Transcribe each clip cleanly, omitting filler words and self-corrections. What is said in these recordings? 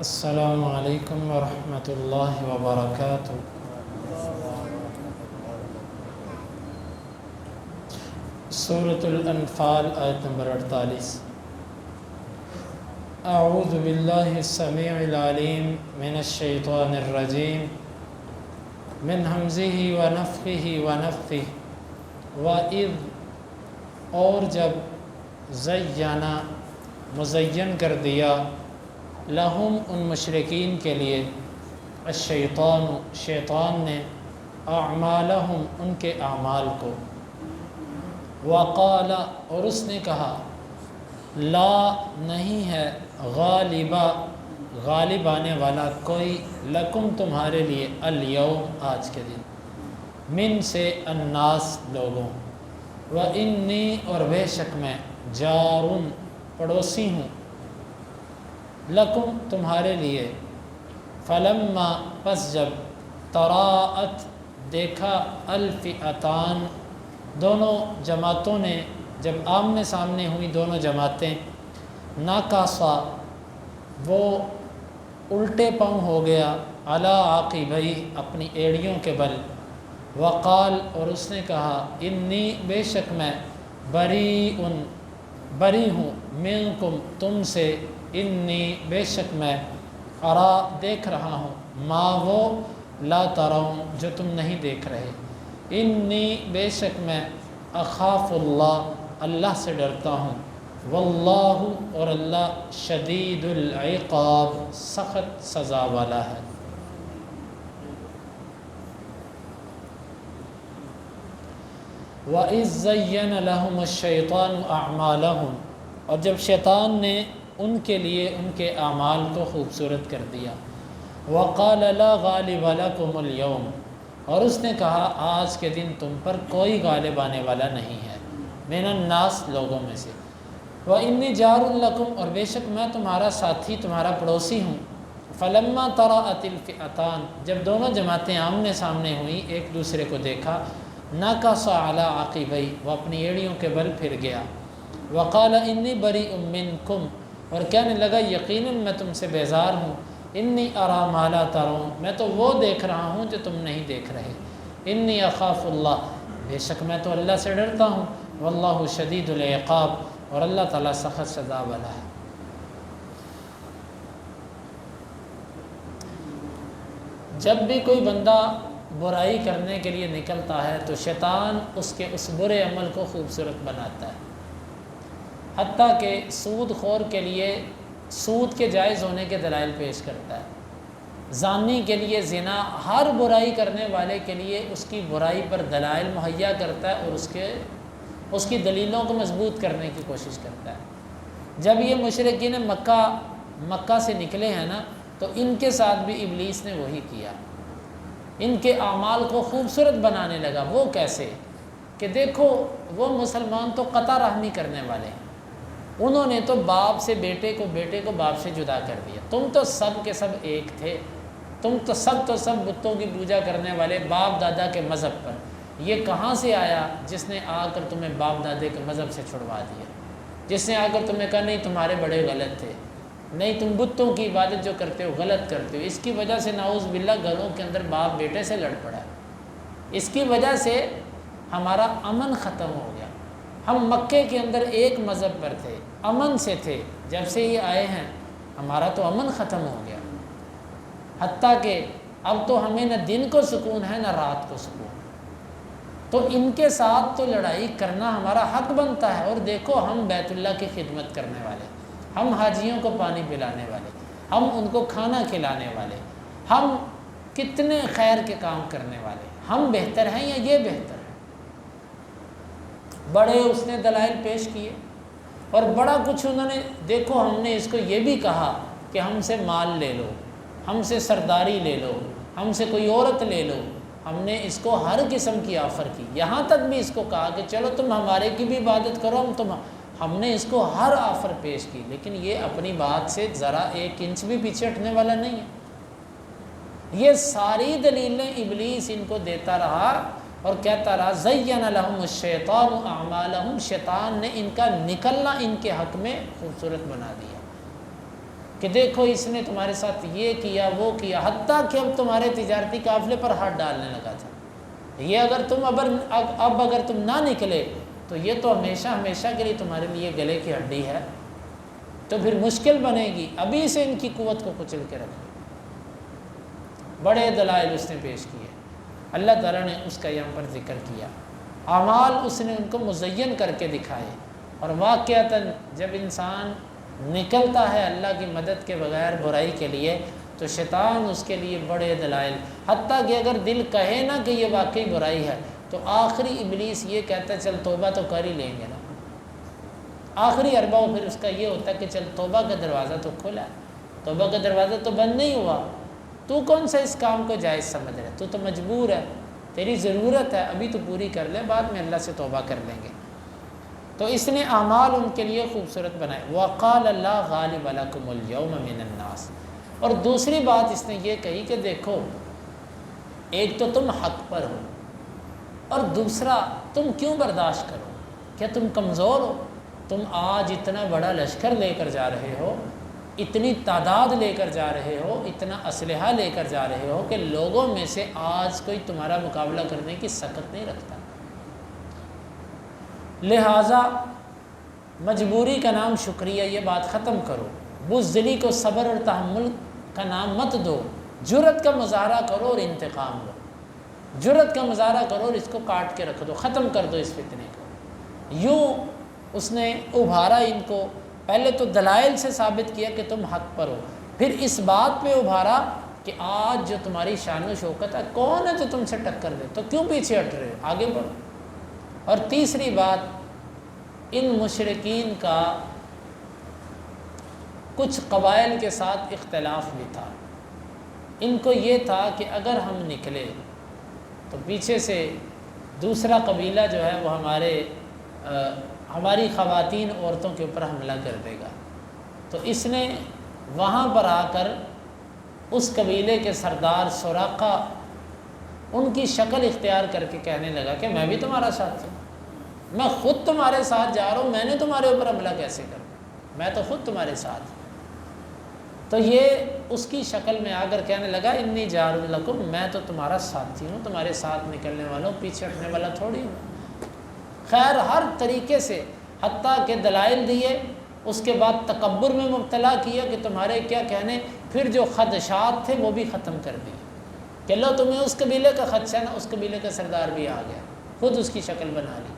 السلام علیکم ورحمۃ اللہ وبرکاتہ۔ سورۃ الانفال آیت نمبر 48۔ اعوذ باللہ السمیع العلیم من الشیطان الرجیم من ہمزہ ونفخہ ونفثہ وَإِذْ اور جب زینا مزین کر دیا لہم ان مشرکین کے لیے الشیطان شیطان نے اعمالہم ان کے اعمال کو وقال اور اس نے کہا لا نہیں ہے غالب آنے والا کوئی لکم تمہارے لیے الیوم آج کے دن من سے الناس لوگوں وَإِنِّي اور بے شک میں جارٌ پڑوسی ہوں لکم تمہارے لیے فلما پس جب تراءت دیکھا الفئتان دونوں جماعتوں نے جب آمنے سامنے ہوئی دونوں جماعتیں ناکاسا وہ الٹے پاؤں ہو گیا علی عاقبیہ اپنی ایڑیوں کے بل وقال اور اس نے کہا انی بے شک میں بری ہوں منکم تم سے انی بے شک میں ارا دیکھ رہا ہوں ما وہ لا ترون جو تم نہیں دیکھ رہے انی بے شک میں اخاف اللہ سے ڈرتا ہوں واللہ اور اللہ شدید العقاب سخت سزا والا ہے۔ وَإِذْ زَيَّنَ لَهُمُ الشَّيْطَانُ أَعْمَالَهُمْ اور جب شیطان نے ان کے لیے ان کے اعمال کو خوبصورت کر دیا وَقَالَ لَا غَالِبَ لَكُمُ الْيَوْمِ اور اس نے کہا آج کے دن تم پر کوئی غالب آنے والا نہیں ہے من الناس لوگوں میں سے وَإِنِّي جَارٌ لَكُمْ اور بے شک میں تمہارا ساتھی تمہارا پڑوسی ہوں فَلَمَّا تَرَأَتِ الْفِئَتَانِ جب دونوں جماعتیں آمنے سامنے ہوئیں ایک دوسرے کو دیکھا ناکاسا علی عاقبیہ وہ اپنی ایڑیوں کے بل پھر گیا وقال انی بریء منکم اور کہنے لگا یقیناً میں تم سے بیزار ہوں انی ارا ما لا ترون میں تو وہ دیکھ رہا ہوں جو تم نہیں دیکھ رہے انی اخاف اللہ بے شک میں تو اللہ سے ڈرتا ہوں واللہ شدید العقاب اور اللہ تعالیٰ سخت سزا والا ہے۔ جب بھی کوئی بندہ برائی کرنے کے لیے نکلتا ہے تو شیطان اس کے اس برے عمل کو خوبصورت بناتا ہے، حتیٰ کہ سود خور کے لیے سود کے جائز ہونے کے دلائل پیش کرتا ہے، زانی کے لیے زنا، ہر برائی کرنے والے کے لیے اس کی برائی پر دلائل مہیا کرتا ہے اور اس کی دلیلوں کو مضبوط کرنے کی کوشش کرتا ہے۔ جب یہ مشرکین مکہ سے نکلے ہیں نا تو ان کے ساتھ بھی ابلیس نے وہی کیا، ان کے اعمال کو خوبصورت بنانے لگا۔ وہ کیسے کہ دیکھو وہ مسلمان تو قطع رحمی کرنے والے ہیں، انہوں نے تو باپ سے بیٹے کو بیٹے کو باپ سے جدا کر دیا، تم تو سب کے سب ایک تھے، تم تو سب بتوں کی پوجا کرنے والے باپ دادا کے مذہب پر، یہ کہاں سے آیا جس نے آ کر تمہیں باپ دادے کے مذہب سے چھڑوا دیا، جس نے آ کر تمہیں کہا نہیں تمہارے بڑے غلط تھے، نہیں تم بتوں کی عبادت جو کرتے ہو غلط کرتے ہو۔ اس کی وجہ سے نعوذ باللہ گھروں کے اندر باپ بیٹے سے لڑ پڑا ہے، اس کی وجہ سے ہمارا امن ختم ہو گیا۔ ہم مکے کے اندر ایک مذہب پر تھے، امن سے تھے، جب سے یہ آئے ہیں ہمارا تو امن ختم ہو گیا، حتیٰ کہ اب تو ہمیں نہ دن کو سکون ہے نہ رات کو سکون، تو ان کے ساتھ تو لڑائی کرنا ہمارا حق بنتا ہے۔ اور دیکھو ہم بیت اللہ کی خدمت کرنے والے، ہم حاجیوں کو پانی پلانے والے، ہم ان کو کھانا کھلانے والے، ہم کتنے خیر کے کام کرنے والے، ہم بہتر ہیں یا یہ بہتر ہے؟ بڑے اس نے دلائل پیش کیے اور بڑا کچھ انہوں نے، دیکھو ہم نے اس کو یہ بھی کہا کہ ہم سے مال لے لو، ہم سے سرداری لے لو، ہم سے کوئی عورت لے لو، ہم نے اس کو ہر قسم کی آفر کی، یہاں تک بھی اس کو کہا کہ چلو تم ہمارے کی بھی عبادت کرو، ہم نے اس کو ہر آفر پیش کی، لیکن یہ اپنی بات سے ذرا ایک انچ بھی پیچھے ہٹنے والا نہیں ہے۔ یہ ساری دلیلیں ابلیس ان کو دیتا رہا اور کہتا رہا زین لہم الشیطان اعمالہم، شیطان نے ان کا نکلنا ان کے حق میں خوبصورت بنا دیا۔ کہ دیکھو اس نے تمہارے ساتھ یہ کیا وہ کیا، حتیٰ کہ اب تمہارے تجارتی قافلے پر ہاتھ ڈالنے لگا تھا۔ یہ اگر تم اب اگر تم نہ نکلے تو یہ تو ہمیشہ ہمیشہ کے لیے تمہارے لیے گلے کی ہڈی ہے، تو پھر مشکل بنے گی ابھی سے ان کی قوت کو کچل کے رکھنا۔ بڑے دلائل اس نے پیش کیے، اللہ تعالیٰ نے اس کا یہاں پر ذکر کیا، اعمال اس نے ان کو مزین کر کے دکھائے، اور واقعتاً جب انسان نکلتا ہے اللہ کی مدد کے بغیر برائی کے لیے تو شیطان اس کے لیے بڑے دلائل، حتیٰ کہ اگر دل کہے نا کہ یہ واقعی برائی ہے تو آخری ابلیس یہ کہتا ہے چل توبہ تو کر ہی لیں گے نا، آخری اربع پھر اس کا یہ ہوتا ہے کہ چل توبہ کا دروازہ تو کھلا ہے، توبہ کا دروازہ تو بند نہیں ہوا، تو کون سا اس کام کو جائز سمجھ رہا ہے، تو مجبور ہے، تیری ضرورت ہے، ابھی تو پوری کر لے، بعد میں اللہ سے توبہ کر لیں گے۔ تو اس نے اعمال ان کے لیے خوبصورت بنائے، وقال اللہ غالب لکم اليوم من الناس، اور دوسری بات اس نے یہ کہی کہ دیکھو ایک تو تم حق پر ہو، اور دوسرا تم کیوں برداشت کرو، کیا تم کمزور ہو؟ تم آج اتنا بڑا لشکر لے کر جا رہے ہو، اتنی تعداد لے کر جا رہے ہو، اتنا اسلحہ لے کر جا رہے ہو کہ لوگوں میں سے آج کوئی تمہارا مقابلہ کرنے کی سخت نہیں رکھتا، لہٰذا مجبوری کا نام شکریہ یہ بات ختم کرو، بزدلی کو صبر اور تحمل کا نام مت دو، جرأت کا مظاہرہ کرو اور انتقام لو، جرأت کا مظاہرہ کرو اور اس کو کاٹ کے رکھ دو، ختم کر دو اس فتنے کو۔ یوں اس نے ابھارا ان کو، پہلے تو دلائل سے ثابت کیا کہ تم حق پر ہو، پھر اس بات پہ ابھارا کہ آج جو تمہاری شان و شوکت ہے، کون ہے جو تم سے ٹکر دے، تو کیوں پیچھے ہٹ رہے ہو، آگے بڑھو۔ اور تیسری بات، ان مشرکین کا کچھ قبائل کے ساتھ اختلاف بھی تھا، ان کو یہ تھا کہ اگر ہم نکلے تو پیچھے سے دوسرا قبیلہ جو ہے وہ ہماری خواتین عورتوں کے اوپر حملہ کر دے گا، تو اس نے وہاں پر آ کر اس قبیلے کے سردار سراقہ ان کی شکل اختیار کر کے کہنے لگا کہ میں بھی تمہارا ساتھ ہوں، میں خود تمہارے ساتھ جا رہا ہوں، میں نے تمہارے اوپر حملہ کیسے کروں، میں تو خود تمہارے ساتھ ہوں۔ تو یہ اس کی شکل میں آ کر کہنے لگا انی جار لکم، میں تو تمہارا ساتھی ہوں، تمہارے ساتھ نکلنے والوں، پیچھے ہٹنے والا تھوڑی ہوں۔ خیر ہر طریقے سے، حتیٰ کہ دلائل دیے، اس کے بعد تکبر میں مبتلا کیا کہ تمہارے کیا کہنے، پھر جو خدشات تھے وہ بھی ختم کر دیے کہ لو تمہیں اس قبیلے کا خدشہ نا، اس قبیلے کا سردار بھی آ گیا، خود اس کی شکل بنا لی،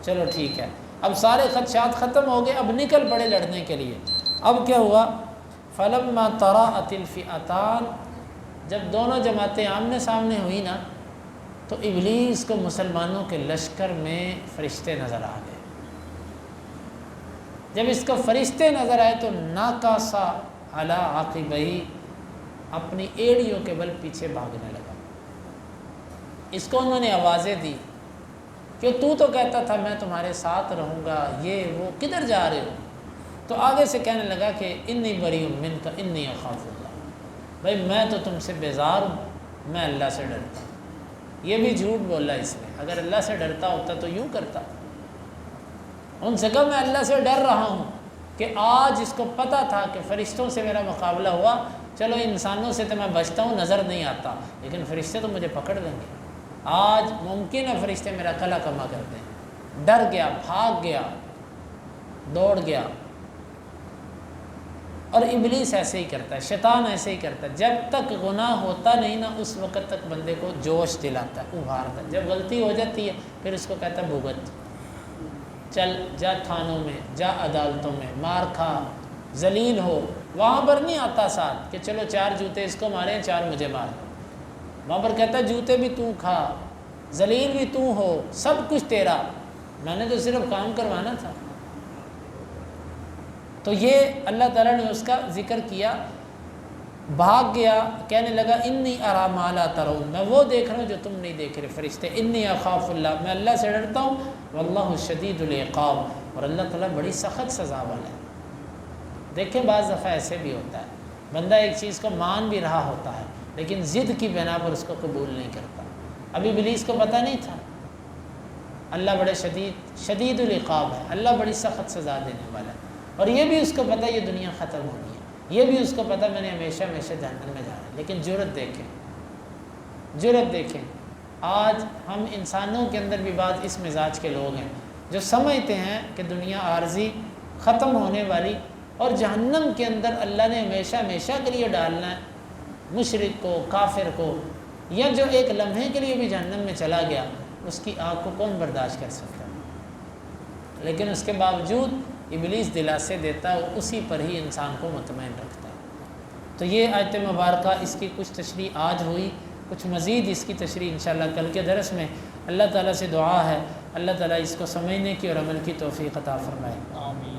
چلو ٹھیک ہے، اب سارے خدشات ختم ہو گئے، اب نکل پڑے لڑنے کے لیے۔ اب کیا ہوا، فلما تراءت الفئتان، جب دونوں جماعتیں آمنے سامنے ہوئی نا تو ابلیس کو مسلمانوں کے لشکر میں فرشتے نظر آ گئے۔ جب اس کو فرشتے نظر آئے تو ناکاسا علی عاقبیہ، اپنی ایڑیوں کے بل پیچھے بھاگنے لگا۔ اس کو انہوں نے آوازیں دی کہ تو کہتا تھا میں تمہارے ساتھ رہوں گا، یہ وہ، کدھر جا رہے ہو؟ تو آگے سے کہنے لگا کہ انی بریء منک انی اخاف اللہ، بھائی میں تو تم سے بیزار ہوں، میں اللہ سے ڈرتا ہوں۔ یہ بھی جھوٹ بولا اس نے، اگر اللہ سے ڈرتا ہوتا تو یوں کرتا، ان سے کہا میں اللہ سے ڈر رہا ہوں کہ آج اس کو پتہ تھا کہ فرشتوں سے میرا مقابلہ ہوا، چلو انسانوں سے تو میں بچتا ہوں، نظر نہیں آتا، لیکن فرشتے تو مجھے پکڑ لیں گے، آج ممکن ہے فرشتے میرا کلا کما کر دیں۔ ڈر گیا، بھاگ گیا، دوڑ گیا۔ اور ابلیس ایسے ہی کرتا ہے، شیطان ایسے ہی کرتا ہے، جب تک گناہ ہوتا نہیں نا اس وقت تک بندے کو جوش دلاتا ہے، ابھارتا ہے، جب غلطی ہو جاتی ہے پھر اس کو کہتا ہے بھگت، چل جا تھانوں میں، جا عدالتوں میں، مار کھا، ذلیل ہو، وہاں پر نہیں آتا ساتھ کہ چلو 4 جوتے اس کو ماریں 4 مجھے مار، وہاں پر کہتا ہے جوتے بھی تو کھا، ذلیل بھی تو ہو، سب کچھ تیرا، میں نے تو صرف کام کروانا تھا۔ تو یہ اللہ تعالیٰ نے اس کا ذکر کیا، بھاگ گیا، کہنے لگا انی ارا ما لا ترون، میں وہ دیکھ رہا ہوں جو تم نہیں دیکھ رہے فرشتے، انی اخاف اللہ، میں اللہ سے ڈرتا ہوں، واللہ شدید العقاب، اور اللہ تعالیٰ بڑی سخت سزا والا ہے۔ دیکھیں بعض دفعہ ایسے بھی ہوتا ہے، بندہ ایک چیز کو مان بھی رہا ہوتا ہے لیکن ضد کی بنا پر اس کو قبول نہیں کرتا۔ ابھی ابلیس کو پتہ نہیں تھا، اللہ بڑے شدید العقاب ہے، اللہ بڑی سخت سزا دینے والا ہے، اور یہ بھی اس کو پتہ یہ دنیا ختم ہونی ہے، یہ بھی اس کو پتہ میں نے ہمیشہ ہمیشہ جہنم میں جانا ہے، لیکن جرأت دیکھیں، جرأت دیکھیں۔ آج ہم انسانوں کے اندر بھی بعض اس مزاج کے لوگ ہیں جو سمجھتے ہیں کہ دنیا عارضی، ختم ہونے والی، اور جہنم کے اندر اللہ نے ہمیشہ ہمیشہ کے لیے ڈالنا ہے مشرک کو، کافر کو، یا جو ایک لمحے کے لیے بھی جہنم میں چلا گیا اس کی آگ کو کون برداشت کر سکتا ہے؟ لیکن اس کے باوجود ابلیس دلاسے دیتا ہے، اسی پر ہی انسان کو مطمئن رکھتا ہے۔ تو یہ آیت مبارکہ، اس کی کچھ تشریح آج ہوئی، کچھ مزید اس کی تشریح انشاءاللہ کل کے درس میں۔ اللہ تعالیٰ سے دعا ہے اللہ تعالیٰ اس کو سمجھنے کی اور عمل کی توفیق عطا فرمائے۔ آمین۔